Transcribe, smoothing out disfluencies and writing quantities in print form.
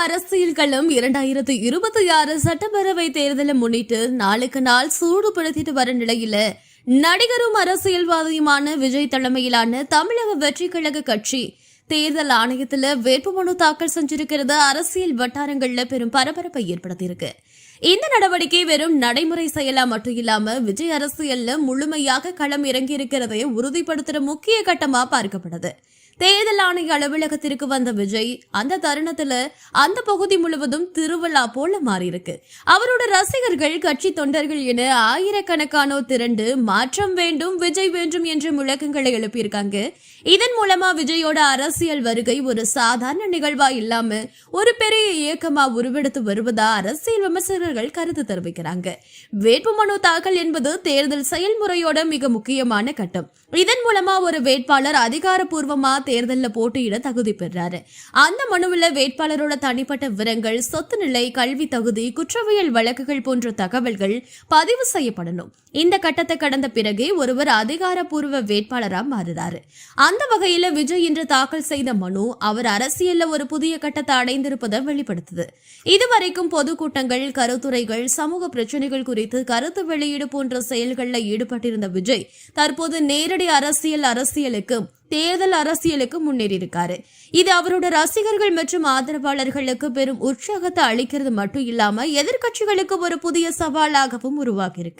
அரசியல் களம் 2026 சட்டப்பேரவை தேர்தலை முன்னிட்டு நாளுக்கு நாள் சூடுபடுத்திட்டு வர நிலையில நடிகரும் அரசியல்வாதியுமான விஜய் தலைமையிலான தமிழக வெற்றி கழக கட்சி தேர்தல் ஆணையத்துல வேட்புமனு தாக்கல் செஞ்சிருக்கிறது அரசியல் வட்டாரங்கள்ல பெரும் பரபரப்பை ஏற்படுத்தியிருக்கு. இந்த நடவடிக்கை வெறும் நடைமுறை செயலா மட்டும் இல்லாம விஜய் அரசியல்ல முழுமையாக களம் இறங்கி இருக்கிறதை உறுதிப்படுத்துற முக்கிய கட்டமா பார்க்கப்படுது. தேர்தல் ஆணைய அலுவலகத்திற்கு வந்த விஜய் அந்த தருணத்துல அந்த பகுதி முழுவதும் திருவிழா போல மாறி இருக்கு. அவரோட ரசிகர்கள், கட்சி தொண்டர்கள் என ஆயிரக்கணக்கானோர் திரண்டு மாற்றம் வேண்டும், விஜய் வேண்டும் என்ற முழக்கங்களை எழுப்பியிருக்காங்க. இதன் மூலமா விஜயோட அரசியல் வருகை ஒரு சாதாரண நிகழ்வா இல்லாம ஒரு பெரிய இயக்கமா உருவெடுத்து வருவதா அரசியல் விமர்சகர்கள் கருத்து தெரிவிக்கிறாங்க. வேட்புமனு தாக்கல் என்பது தேர்தல் செயல்முறையோட மிக முக்கியமான கட்டம். இதன் மூலமா ஒரு வேட்பாளர் அதிகாரப்பூர்வமா தேர்தலில் போட்டியிட தகுதி பெறாரு. அந்த மனுவில் வேட்பாளரோட தனிப்பட்ட விவரங்கள், சொத்து நிலை, கல்வி தகுதி, குற்றவியல் வழக்குகள் போன்ற தகவல்கள் பதிவு செய்யப்படணும். இந்த கட்டத்தை கடந்த பிறகே ஒருவர் அதிகாரப்பூர்வ வேட்பாளரா மாறுறாரு. அந்த வகையில விஜய் இன்று தாக்கல் செய்த மனு அவர் அரசியல்ல ஒரு புதிய கட்டத்தை அடைந்திருப்பதை வெளிப்படுத்துது. இதுவரைக்கும் பொதுக்கூட்டங்கள், கருத்துரைகள், சமூக பிரச்சனைகள் குறித்து கருத்து வெளியீடு போன்ற செயல்களில் ஈடுபட்டிருந்த விஜய் தற்போது நேரடி அரசியலுக்கு தேர்தல் அரசியலுக்கு முன்னேறியிருக்காரு. இது அவரோட ரசிகர்கள் மற்றும் ஆதரவாளர்களுக்கு பெரும் உற்சாகத்தை அளிக்கிறது மட்டும் இல்லாம எதிர்கட்சிகளுக்கு ஒரு புதிய சவாலாகவும் உருவாகியிருக்கு.